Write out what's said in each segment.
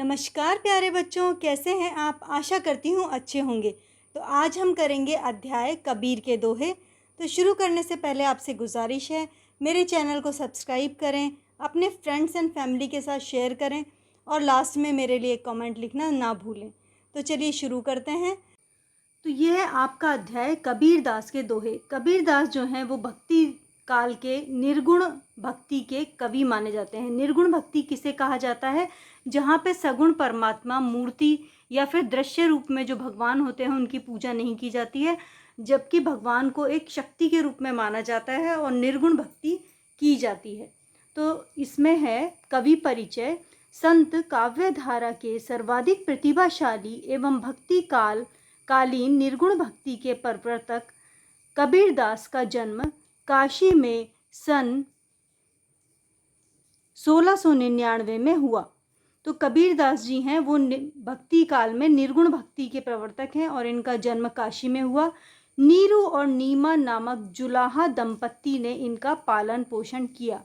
नमस्कार प्यारे बच्चों, कैसे हैं आप? आशा करती हूँ अच्छे होंगे। तो आज हम करेंगे अध्याय कबीर के दोहे। तो शुरू करने से पहले आपसे गुजारिश है, मेरे चैनल को सब्सक्राइब करें, अपने फ्रेंड्स एंड फैमिली के साथ शेयर करें और लास्ट में मेरे लिए कमेंट लिखना ना भूलें। तो चलिए शुरू करते हैं। तो ये है आपका अध्याय कबीर दास के दोहे। कबीर दास जो हैं वो भक्ति काल के निर्गुण भक्ति के कवि माने जाते हैं। निर्गुण भक्ति किसे कहा जाता है? जहाँ पे सगुण परमात्मा मूर्ति या फिर दृश्य रूप में जो भगवान होते हैं उनकी पूजा नहीं की जाती है, जबकि भगवान को एक शक्ति के रूप में माना जाता है और निर्गुण भक्ति की जाती है। तो इसमें है कवि परिचय। संत काव्य धारा के सर्वाधिक प्रतिभाशाली एवं भक्ति कालीन निर्गुण भक्ति के प्रवर्तक कबीर दास का जन्म काशी में सन 1699 में हुआ। तो कबीर दास जी हैं वो भक्ति काल में निर्गुण भक्ति के प्रवर्तक हैं और इनका जन्म काशी में हुआ। नीरू और नीमा नामक जुलाहा दंपत्ति ने इनका पालन पोषण किया।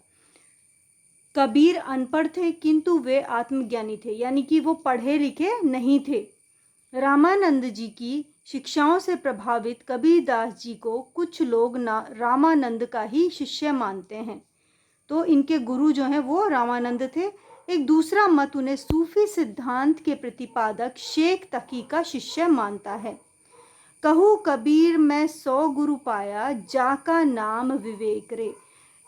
कबीर अनपढ़ थे किंतु वे आत्मज्ञानी थे, यानी कि वो पढ़े लिखे नहीं थे। रामानंद जी की शिक्षाओं से प्रभावित कबीर दास जी को कुछ लोग रामानंद का ही शिष्य मानते हैं। तो इनके गुरु जो हैं वो रामानंद थे। एक दूसरा मत उन्हें सूफी सिद्धांत के प्रतिपादक शेख तकी का शिष्य मानता है। कहूँ कबीर मैं 100 गुरु पाया, जाका नाम विवेक रे।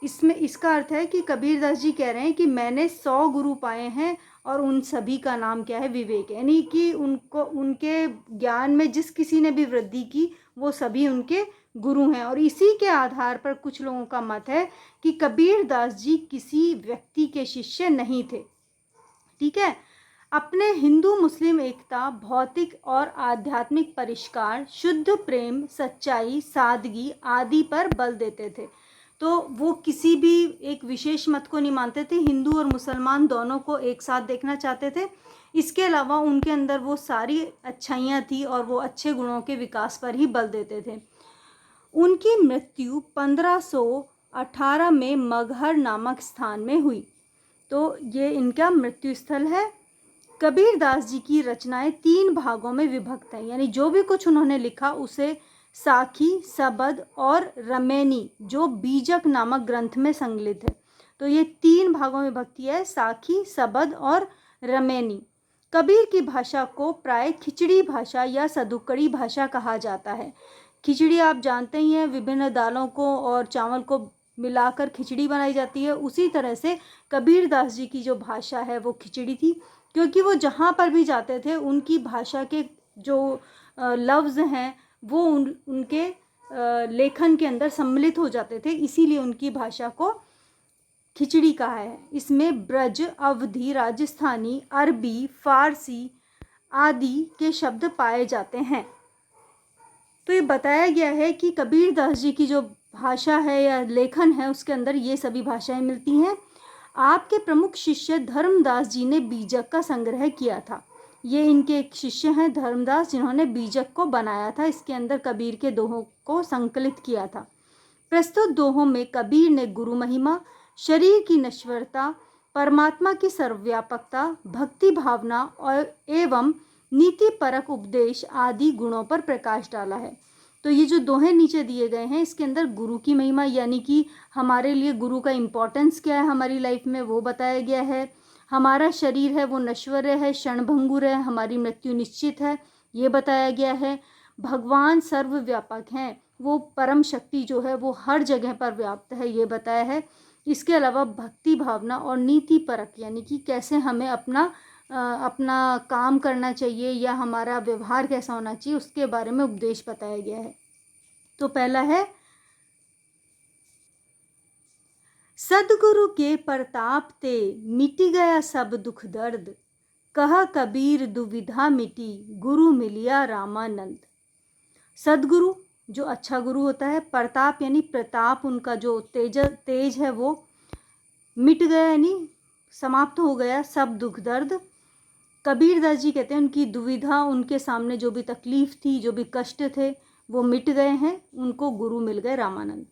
इसमें इसका अर्थ है कि कबीर दास जी कह रहे हैं कि मैंने 100 गुरु पाए हैं और उन सभी का नाम क्या है? विवेक। यानी कि उनको उनके ज्ञान में जिस किसी ने भी वृद्धि की वो सभी उनके गुरु हैं। और इसी के आधार पर कुछ लोगों का मत है कि कबीर दास जी किसी व्यक्ति के शिष्य नहीं थे। ठीक है। अपने हिंदू मुस्लिम एकता, भौतिक और आध्यात्मिक परिष्कार, शुद्ध प्रेम, सच्चाई, सादगी आदि पर बल देते थे। तो वो किसी भी एक विशेष मत को नहीं मानते थे, हिंदू और मुसलमान दोनों को एक साथ देखना चाहते थे। इसके अलावा उनके अंदर वो सारी अच्छाइयाँ थी और वो अच्छे गुणों के विकास पर ही बल देते थे। उनकी मृत्यु 1518 में मगहर नामक स्थान में हुई। तो ये इनका मृत्यु स्थल है। कबीर दास जी की रचनाएं 3 भागों में विभक्त हैं, यानी जो भी कुछ उन्होंने लिखा उसे साखी, सबद और रमैनी जो बीजक नामक ग्रंथ में संकलित है। तो ये 3 भागों में विभक्ति है, साखी, सबद और रमैनी। कबीर की भाषा को प्राय खिचड़ी भाषा या सदुकड़ी भाषा कहा जाता है। खिचड़ी आप जानते ही हैं, विभिन्न दालों को और चावल को मिलाकर खिचड़ी बनाई जाती है। उसी तरह से कबीर दास जी की जो भाषा है वो खिचड़ी थी, क्योंकि वो जहाँ पर भी जाते थे उनकी भाषा के जो लफ्ज़ हैं वो उनके लेखन के अंदर सम्मिलित हो जाते थे, इसीलिए उनकी भाषा को खिचड़ी कहा है। इसमें ब्रज, अवधी, राजस्थानी, अरबी, फारसी आदि के शब्द पाए जाते हैं। तो ये बताया गया है कि कबीर दास जी की जो भाषा है या लेखन है उसके अंदर ये सभी भाषाएं मिलती हैं। आपके प्रमुख शिष्य धर्मदास जी ने बीजक का संग्रह किया था। ये इनके एक शिष्य हैं धर्मदास, जिन्होंने बीजक को बनाया था। इसके अंदर कबीर के दोहों को संकलित किया था। प्रस्तुत दोहों में कबीर ने गुरु महिमा, शरीर की नश्वरता, परमात्मा की सर्वव्यापकता, भक्ति भावना और एवं नीति परक उपदेश आदि गुणों पर प्रकाश डाला है। तो ये जो दोहे नीचे दिए गए हैं इसके अंदर गुरु की महिमा, यानी कि हमारे लिए गुरु का इम्पोर्टेंस क्या है हमारी लाइफ में, वो बताया गया है। हमारा शरीर है वो नश्वर है, क्षणभंगुर है, हमारी मृत्यु निश्चित है, ये बताया गया है। भगवान सर्वव्यापक हैं, वो परम शक्ति जो है वो हर जगह पर व्याप्त है, ये बताया है। इसके अलावा भक्ति भावना और नीति परक, यानी कि कैसे हमें अपना काम करना चाहिए या हमारा व्यवहार कैसा होना चाहिए उसके बारे में उपदेश बताया गया है। तो पहला है, सदगुरु के प्रताप ते मिटी गया सब दुख दर्द, कहा कबीर दुविधा मिटी, गुरु मिलिया रामानंद। सदगुरु जो अच्छा गुरु होता है, प्रताप यानी प्रताप, उनका जो तेज है वो मिट गया यानी समाप्त हो गया सब दुख दर्द। कबीर दास जी कहते हैं उनकी दुविधा, उनके सामने जो भी तकलीफ थी, जो भी कष्ट थे वो मिट गए हैं, उनको गुरु मिल गए रामानंद।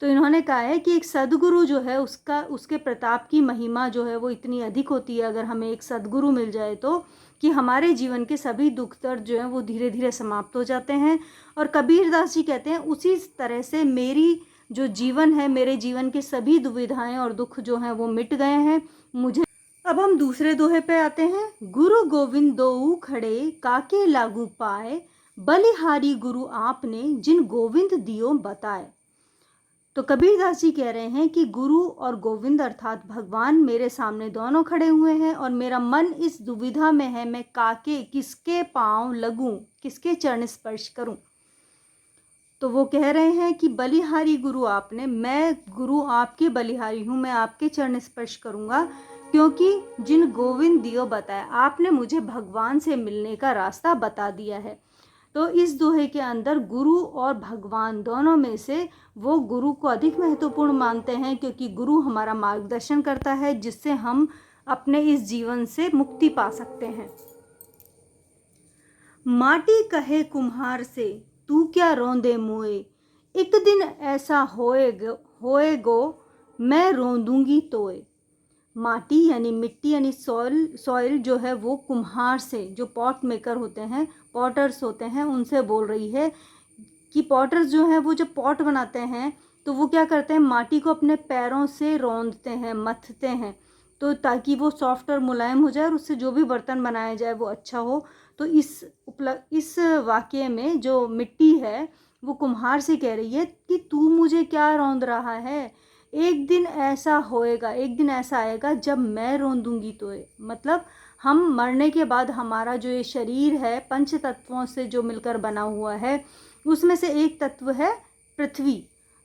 तो इन्होंने कहा है कि एक सद्गुरु जो है उसके प्रताप की महिमा जो है वो इतनी अधिक होती है, अगर हमें एक सद्गुरु मिल जाए तो, कि हमारे जीवन के सभी दुख दर्द जो हैं वो धीरे धीरे समाप्त हो जाते हैं। और कबीरदास जी कहते हैं उसी तरह से मेरी जो जीवन है, मेरे जीवन के सभी दुविधाएं और दुख जो हैं वो मिट गए हैं मुझे। अब हम दूसरे दोहे पे आते हैं। गुरु गोविंद दोऊ खड़े काके लागू पाए, बलिहारी गुरु आपने जिन गोविंद दियो बताए। तो कबीरदास जी कह रहे हैं कि गुरु और गोविंद अर्थात भगवान मेरे सामने दोनों खड़े हुए हैं और मेरा मन इस दुविधा में है, मैं काके किसके पांव लगूं, किसके चरण स्पर्श करूं। तो वो कह रहे हैं कि बलिहारी गुरु आपने, मैं गुरु आपके बलिहारी हूँ, मैं आपके चरण स्पर्श करूँगा, क्योंकि जिन गोविंद दियो बताया, आपने मुझे भगवान से मिलने का रास्ता बता दिया है। तो इस दोहे के अंदर गुरु और भगवान दोनों में से वो गुरु को अधिक महत्वपूर्ण मानते हैं, क्योंकि गुरु हमारा मार्गदर्शन करता है, जिससे हम अपने इस जीवन से मुक्ति पा सकते हैं। माटी कहे कुम्हार से तू क्या रोंदे मोए, एक दिन ऐसा होएगो मैं रोंदूंगी तोए। माटी यानी मिट्टी यानी सॉइल जो है वो कुम्हार से, जो पॉट मेकर होते हैं, पॉटर्स होते हैं, उनसे बोल रही है कि पॉटर्स जो हैं वो जब पॉट बनाते हैं तो वो क्या करते हैं, माटी को अपने पैरों से रौंदते हैं, मथते हैं, तो ताकि वो सॉफ्ट और मुलायम हो जाए और उससे जो भी बर्तन बनाया जाए वो अच्छा हो। तो इस वाक्य में जो मिट्टी है वो कुम्हार से कह रही है कि तू मुझे क्या रौंद रहा है, एक दिन ऐसा होएगा, एक दिन ऐसा आएगा जब मैं रौंदूंगी तो। मतलब हम मरने के बाद हमारा जो ये शरीर है पंच तत्वों से जो मिलकर बना हुआ है, उसमें से एक तत्व है पृथ्वी।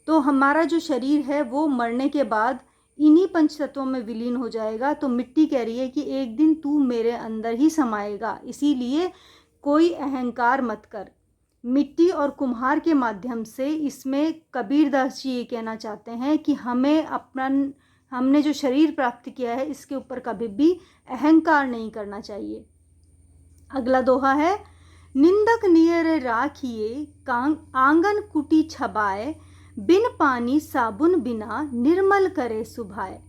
तो हमारा जो शरीर है वो मरने के बाद इन्हीं पंच तत्वों में विलीन हो जाएगा। तो मिट्टी कह रही है कि एक दिन तू मेरे अंदर ही समाएगा, इसीलिए कोई अहंकार मत कर। मिट्टी और कुम्हार के माध्यम से इसमें कबीरदास जी ये कहना चाहते हैं कि हमने जो शरीर प्राप्त किया है इसके ऊपर कभी भी अहंकार नहीं करना चाहिए। अगला दोहा है, निंदक नियर राखिए आंगन कुटी छबाए, बिन पानी साबुन बिना निर्मल करे सुभाए।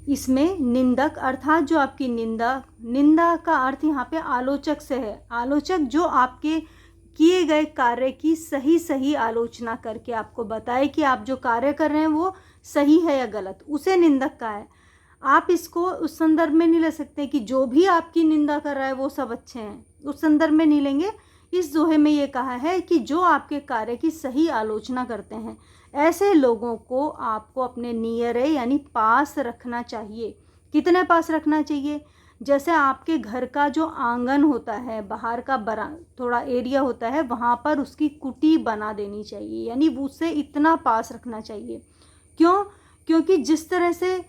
इसमें निंदक अर्थात जो आपकी निंदा का अर्थ यहाँ पे आलोचक से है। आलोचक जो आपके किए गए कार्य की सही आलोचना करके आपको बताए कि आप जो कार्य कर रहे हैं वो सही है या गलत, उसे निंदक का है। आप इसको उस संदर्भ में नहीं ले सकते कि जो भी आपकी निंदा कर रहा है वो सब अच्छे हैं, उस संदर्भ में नहीं लेंगे। इस दोहे में ये कहा है कि जो आपके कार्य की सही आलोचना करते हैं, ऐसे लोगों को आपको अपने नियर यानी पास रखना चाहिए। कितने पास रखना चाहिए? जैसे आपके घर का जो आंगन होता है, बाहर का थोड़ा एरिया होता है, वहाँ पर उसकी कुटी बना देनी चाहिए, यानी उससे इतना पास रखना चाहिए। क्यों? क्योंकि जिस तरह से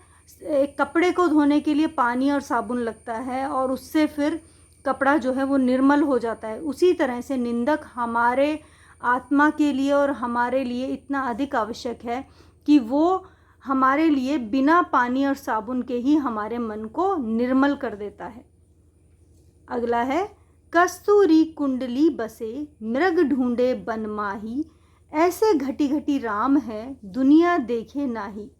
कपड़े को धोने के लिए पानी और साबुन लगता है और उससे फिर कपड़ा जो है वो निर्मल हो जाता है, उसी तरह से निंदक हमारे आत्मा के लिए और हमारे लिए इतना अधिक आवश्यक है कि वो हमारे लिए बिना पानी और साबुन के ही हमारे मन को निर्मल कर देता है। अगला है, कस्तूरी कुंडली बसे मृग ढूंढे बन माही, ऐसे घटी घटी राम है दुनिया देखे नाही।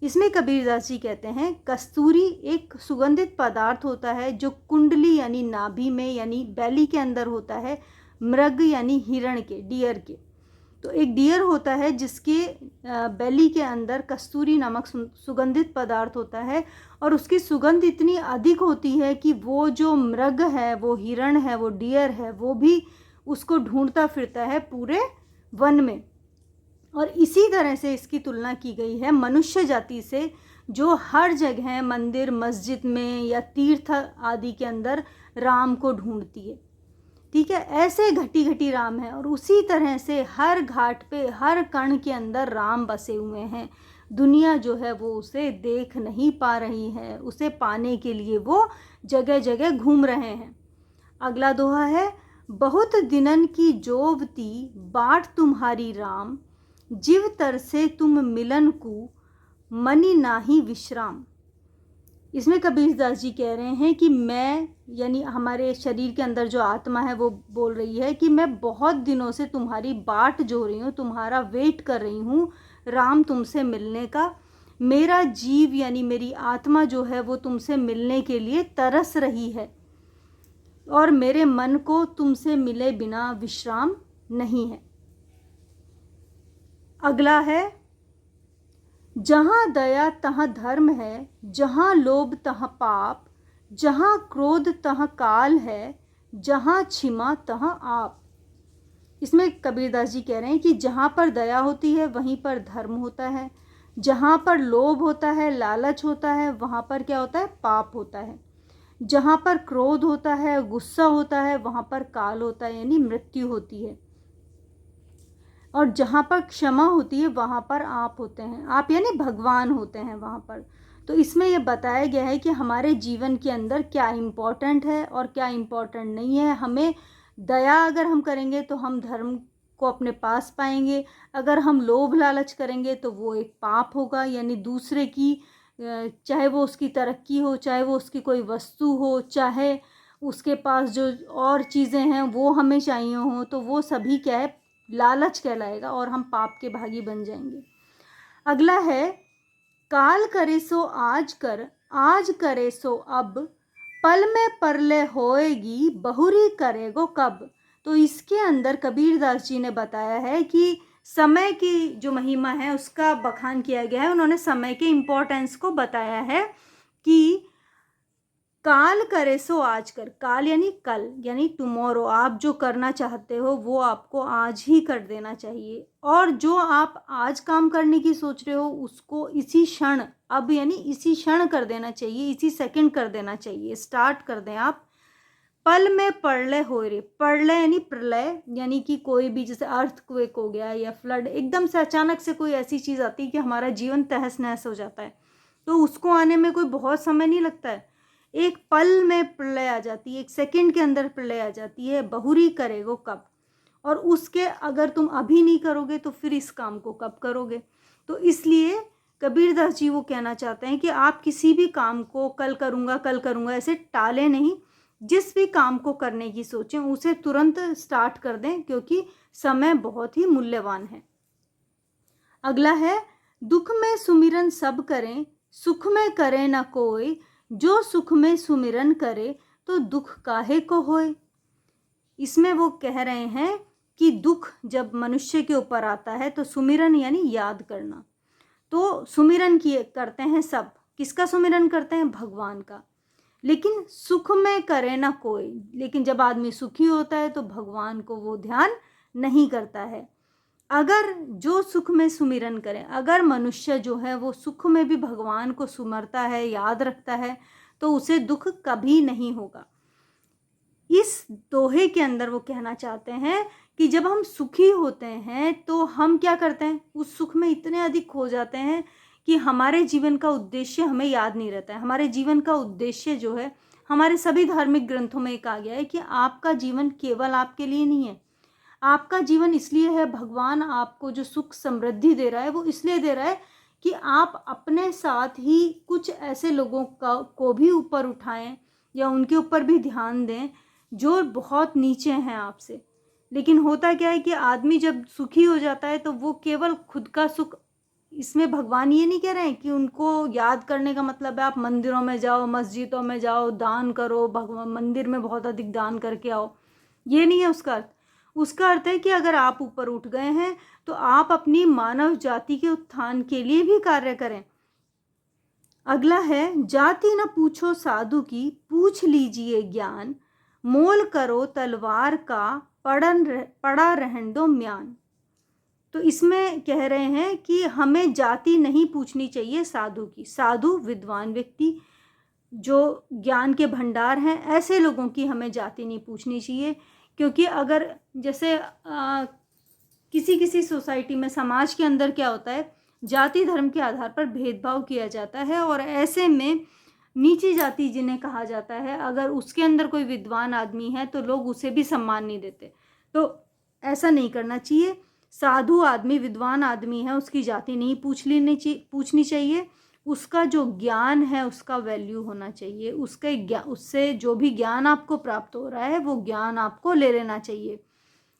इसमें कबीरदास जी कहते हैं कस्तूरी एक सुगंधित पदार्थ होता है जो कुंडली यानी नाभि में यानी बैली के अंदर होता है, मृग यानी हिरण के, डियर के। तो एक डियर होता है जिसके बैली के अंदर कस्तूरी नामक सुगंधित पदार्थ होता है और उसकी सुगंध इतनी अधिक होती है कि वो जो मृग है, वो हिरण है, वो डियर है, वो भी उसको ढूंढता फिरता है पूरे वन में। और इसी तरह से इसकी तुलना की गई है मनुष्य जाति से, जो हर जगह मंदिर मस्जिद में या तीर्थ आदि के अंदर राम को ढूंढती है। ठीक है, ऐसे घटी घटी राम है और उसी तरह से हर घाट पे हर कण के अंदर राम बसे हुए हैं। दुनिया जो है वो उसे देख नहीं पा रही है, उसे पाने के लिए वो जगह जगह घूम रहे हैं। अगला दोहा है, बहुत दिनन की जोवती बाट तुम्हारी राम, जीव तरसे तुम मिलन को मनि नाही विश्राम। इसमें कबीरदास जी कह रहे हैं कि मैं यानी हमारे शरीर के अंदर जो आत्मा है वो बोल रही है कि मैं बहुत दिनों से तुम्हारी बाट जो रही हूँ, तुम्हारा वेट कर रही हूँ राम तुमसे मिलने का। मेरा जीव यानी मेरी आत्मा जो है वो तुमसे मिलने के लिए तरस रही है और मेरे मन को तुमसे मिले बिना विश्राम नहीं है। अगला है, जहाँ दया तहाँ धर्म है, जहाँ लोभ तहाँ पाप, जहाँ क्रोध तहाँ काल है, जहाँ क्षमा तहाँ आप। इसमें कबीरदास जी कह रहे हैं कि जहाँ पर दया होती है वहीं पर धर्म होता है, जहाँ पर लोभ होता है, लालच होता है, वहाँ पर क्या होता है, पाप होता है। जहाँ पर क्रोध होता है, गुस्सा होता है, वहाँ पर काल होता है यानी मृत्यु होती है। और जहाँ पर क्षमा होती है वहाँ पर आप होते हैं, आप यानी भगवान होते हैं वहाँ पर। तो इसमें यह बताया गया है कि हमारे जीवन के अंदर क्या इम्पोर्टेंट है और क्या इम्पोर्टेंट नहीं है। हमें दया अगर हम करेंगे तो हम धर्म को अपने पास पाएंगे, अगर हम लोभ लालच करेंगे तो वो एक पाप होगा, यानी दूसरे की चाहे वो उसकी तरक्की हो, चाहे वो उसकी कोई वस्तु हो, चाहे उसके पास जो और चीज़ें हैं वो हमें चाहिए हों, तो वो सभी क्या है, लालच कहलाएगा और हम पाप के भागी बन जाएंगे। अगला है, काल करे सो आज कर, आज करे सो अब, पल में परले होएगी, बहुरी करेगो कब। तो इसके अंदर कबीरदास जी ने बताया है कि समय की जो महिमा है उसका बखान किया गया है। उन्होंने समय के इम्पोर्टेंस को बताया है कि काल करे सो आज कर, काल यानी कल यानी टुमारो, आप जो करना चाहते हो वो आपको आज ही कर देना चाहिए, और जो आप आज काम करने की सोच रहे हो उसको इसी क्षण, अब यानी इसी क्षण कर देना चाहिए, इसी सेकंड कर देना चाहिए, स्टार्ट कर दें आप। पल में प्रलय हो रे, प्रलय यानी प्रलय, यानी कि कोई भी जैसे अर्थक्वेक हो गया या फ्लड, एकदम से अचानक से कोई ऐसी चीज़ आती है कि हमारा जीवन तहस नहस हो जाता है, तो उसको आने में कोई बहुत समय नहीं लगता है, एक पल में प्रलय आ जाती है, एक सेकंड के अंदर प्रलय आ जाती है। बहुरी करेगो कब, और उसके अगर तुम अभी नहीं करोगे तो फिर इस काम को कब करोगे। तो इसलिए कबीरदास जी वो कहना चाहते हैं कि आप किसी भी काम को कल करूँगा ऐसे टालें नहीं, जिस भी काम को करने की सोचें उसे तुरंत स्टार्ट कर दें, क्योंकि समय बहुत ही मूल्यवान है। अगला है, दुख में सुमिरन सब करें, सुख में करे न कोई, जो सुख में सुमिरन करे तो दुख काहे को होए। इसमें वो कह रहे हैं कि दुख जब मनुष्य के ऊपर आता है तो सुमिरन यानी याद करना, तो सुमिरन किए करते हैं सब, किसका सुमिरन करते हैं, भगवान का, लेकिन सुख में करे ना कोई, लेकिन जब आदमी सुखी होता है तो भगवान को वो ध्यान नहीं करता है। अगर जो सुख में सुमिरन करे, अगर मनुष्य जो है वो सुख में भी भगवान को सुमरता है, याद रखता है, तो उसे दुख कभी नहीं होगा। इस दोहे के अंदर वो कहना चाहते हैं कि जब हम सुखी होते हैं तो हम क्या करते हैं, उस सुख में इतने अधिक खो जाते हैं कि हमारे जीवन का उद्देश्य हमें याद नहीं रहता है। हमारे जीवन का उद्देश्य जो है, हमारे सभी धार्मिक ग्रंथों में कहा गया है कि आपका जीवन केवल आपके लिए नहीं है, आपका जीवन इसलिए है, भगवान आपको जो सुख समृद्धि दे रहा है वो इसलिए दे रहा है कि आप अपने साथ ही कुछ ऐसे लोगों को भी ऊपर उठाएं या उनके ऊपर भी ध्यान दें जो बहुत नीचे हैं आपसे। लेकिन होता क्या है कि आदमी जब सुखी हो जाता है तो वो केवल खुद का सुख, इसमें भगवान ये नहीं कह रहे हैं कि उनको याद करने का मतलब है आप मंदिरों में जाओ, मस्जिदों में जाओ, दान करो, भगवान मंदिर में बहुत अधिक दान करके आओ, ये नहीं है उसका अर्थ। उसका अर्थ है कि अगर आप ऊपर उठ गए हैं तो आप अपनी मानव जाति के उत्थान के लिए भी कार्य करें। अगला है, जाति न पूछो साधु की, पूछ लीजिए ज्ञान, मोल करो तलवार का, पड़ा रहन दो म्यान। तो इसमें कह रहे हैं कि हमें जाति नहीं पूछनी चाहिए साधु की, साधु विद्वान व्यक्ति जो ज्ञान के भंडार हैं, ऐसे लोगों की हमें जाति नहीं पूछनी चाहिए। क्योंकि अगर जैसे किसी सोसाइटी में, समाज के अंदर क्या होता है, जाति धर्म के आधार पर भेदभाव किया जाता है, और ऐसे में नीची जाति जिन्हें कहा जाता है, अगर उसके अंदर कोई विद्वान आदमी है तो लोग उसे भी सम्मान नहीं देते। तो ऐसा नहीं करना चाहिए। साधु आदमी, विद्वान आदमी है, उसकी जाति नहीं पूछनी चाहिए, उसका जो ज्ञान है उसका वैल्यू होना चाहिए, उससे जो भी ज्ञान आपको प्राप्त हो रहा है वो ज्ञान आपको ले लेना चाहिए।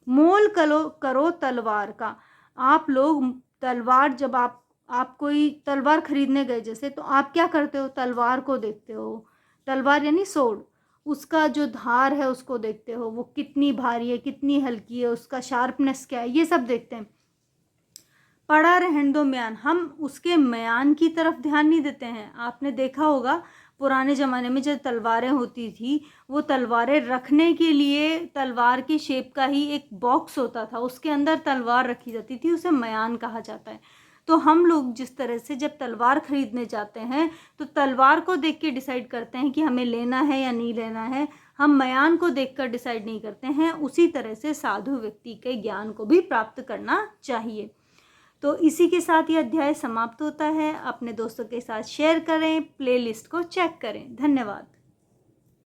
मोल करो तलवार का, आप लोग तलवार जब आप कोई तलवार खरीदने गए जैसे, तो आप क्या करते हो? तलवार को देखते हो। तलवार यानी सोर्ड, उसका जो धार है उसको देखते हो, वो कितनी भारी है, कितनी हल्की है, उसका शार्पनेस क्या है, ये सब देखते हैं। पड़ा रहने दो म्यान, हम उसके म्यान की तरफ ध्यान नहीं देते हैं। आपने देखा होगा पुराने ज़माने में जब तलवारें होती थी, वो तलवारें रखने के लिए तलवार की शेप का ही एक बॉक्स होता था, उसके अंदर तलवार रखी जाती थी, उसे म्यान कहा जाता है। तो हम लोग जिस तरह से जब तलवार खरीदने जाते हैं, तो तलवार को देख के डिसाइड करते हैं कि हमें लेना है या नहीं लेना है, हम म्यान को देखकर डिसाइड नहीं करते हैं। उसी तरह से साधु व्यक्ति के ज्ञान को भी प्राप्त करना चाहिए। तो इसी के साथ ये अध्याय समाप्त होता है। अपने दोस्तों के साथ शेयर करें, प्लेलिस्ट को चेक करें। धन्यवाद।